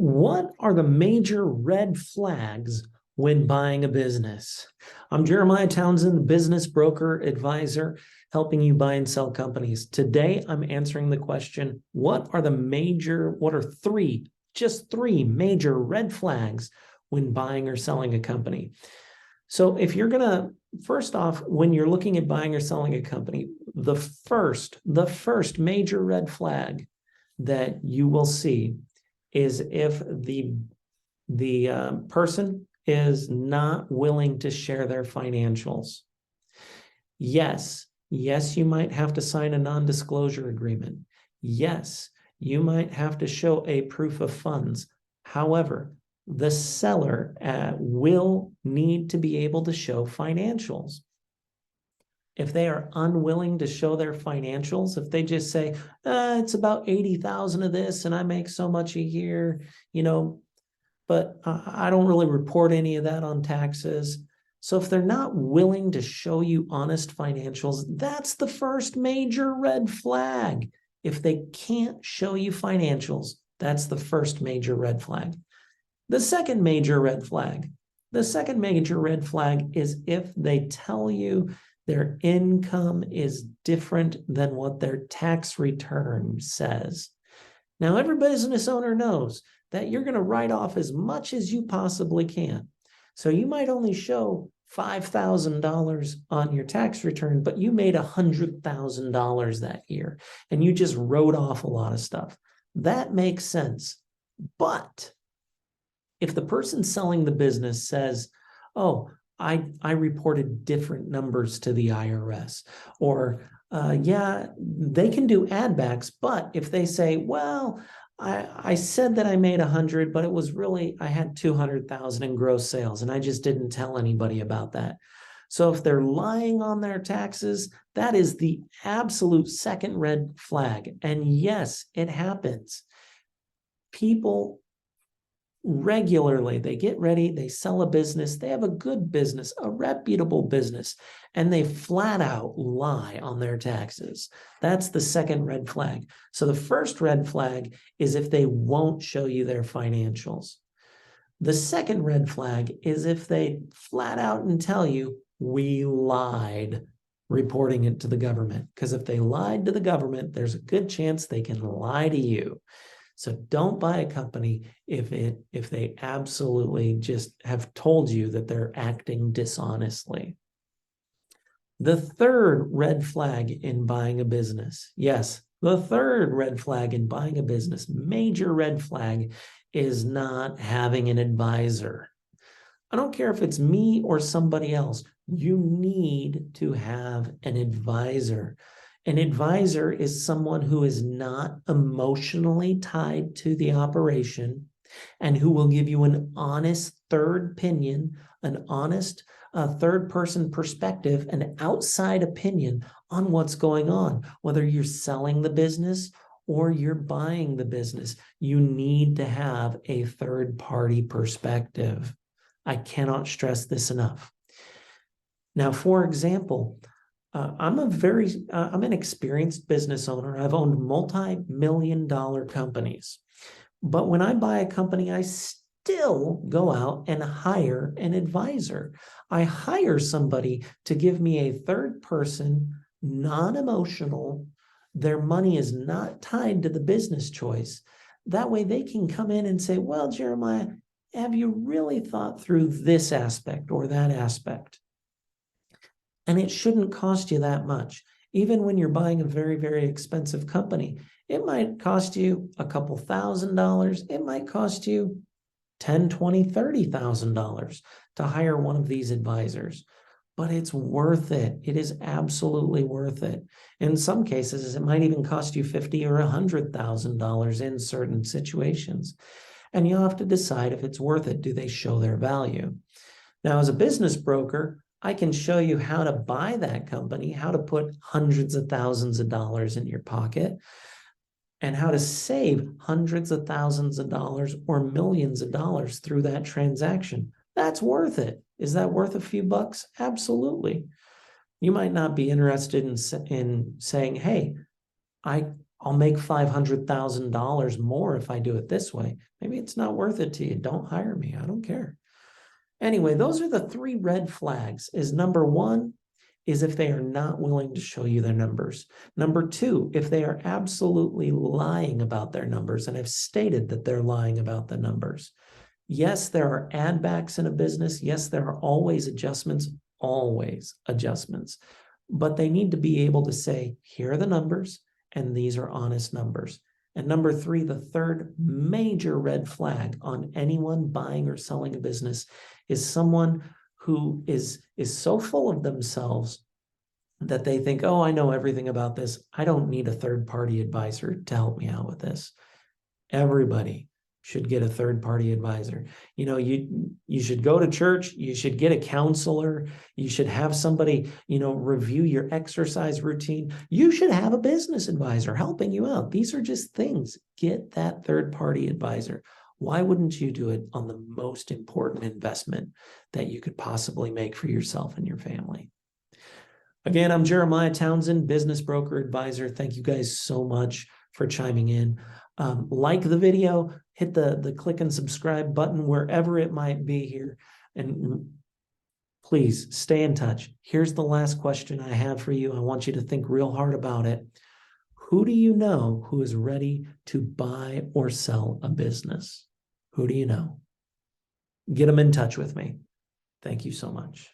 What are the major red flags when buying a business? I'm Jeramiah Townsend, business broker advisor, helping you buy and sell companies. Today, I'm answering the question, what are just three major red flags when buying or selling a company? So if you're going to, first off, when you're looking at buying or selling a company, the first major red flag that you will see is if the person is not willing to share their financials. Yes, you might have to sign a non-disclosure agreement. Yes, you might have to show a proof of funds. However, the seller will need to be able to show financials. If they are unwilling to show their financials, if they just say, it's about 80,000 of this and I make so much a year, but I don't really report any of that on taxes. So if they're not willing to show you honest financials, that's the first major red flag. If they can't show you financials, that's the first major red flag. The second major red flag is if they tell you their income is different than what their tax return says. Now, every business owner knows that you're going to write off as much as you possibly can. So you might only show $5,000 on your tax return, but you made $100,000 that year, and you just wrote off a lot of stuff. That makes sense. But if the person selling the business says, oh, I reported different numbers to the IRS, or yeah, they can do add backs, but if they say, well, I said that I made 100, but it was really, I had 200,000 in gross sales and I just didn't tell anybody about that. So if they're lying on their taxes, that is the absolute second red flag. And yes, it happens. People regularly, they get ready, they sell a business, they have a good business, a reputable business, and they flat out lie on their taxes. That's the second red flag. So the first red flag is if they won't show you their financials. The second red flag is if they flat out and tell you, we lied, reporting it to the government. Because if they lied to the government, there's a good chance they can lie to you. So don't buy a company if they absolutely just have told you that they're acting dishonestly. The third red flag in buying a business, yes, the third red flag in buying a business, major red flag, is not having an advisor. I don't care if it's me or somebody else, you need to have an advisor. An advisor is someone who is not emotionally tied to the operation and who will give you an honest third opinion, an honest third-person perspective, an outside opinion on what's going on. Whether you're selling the business or you're buying the business, you need to have a third-party perspective. I cannot stress this enough. Now, for example, I'm an experienced business owner. I've owned multi-million-dollar companies. But when I buy a company, I still go out and hire an advisor. I hire somebody to give me a third person, non-emotional. Their money is not tied to the business choice. That way they can come in and say, well, Jeremiah, have you really thought through this aspect or that aspect? And it shouldn't cost you that much. Even when you're buying a very, very expensive company, it might cost you a couple $1,000s. It might cost you $10,000, $20,000, $30,000 to hire one of these advisors. But it's worth it. It is absolutely worth it. In some cases, it might even cost you $50,000 or $100,000 in certain situations. And you'll have to decide if it's worth it. Do they show their value? Now, as a business broker, I can show you how to buy that company, how to put hundreds of thousands of dollars in your pocket, and how to save hundreds of thousands of dollars or millions of dollars through that transaction. That's worth it. Is that worth a few bucks? Absolutely. You might not be interested in saying, hey, I I'll make $500,000 more if I do it this way. Maybe it's not worth it to you. Don't hire me. I don't care. Anyway, those are the 3 red flags. Is number 1 is if they are not willing to show you their numbers. Number 2, if they are absolutely lying about their numbers and have stated that they're lying about the numbers. Yes, there are add backs in a business. Yes, there are always adjustments, but they need to be able to say, here are the numbers, and these are honest numbers. And number 3, the third major red flag on anyone buying or selling a business is someone who is so full of themselves that they think, oh, I know everything about this. I don't need a third-party advisor to help me out with this. Everybody should get a third-party advisor. You know, you should go to church, you should get a counselor, you should have somebody, review your exercise routine. You should have a business advisor helping you out. These are just things. Get that third-party advisor. Why wouldn't you do it on the most important investment that you could possibly make for yourself and your family? Again, I'm Jeramiah Townsend, business broker advisor. Thank you guys so much for chiming in. Like the video, hit the click and subscribe button wherever it might be here. And please stay in touch. Here's the last question I have for you. I want you to think real hard about it. Who do you know who is ready to buy or sell a business? Who do you know? Get them in touch with me. Thank you so much.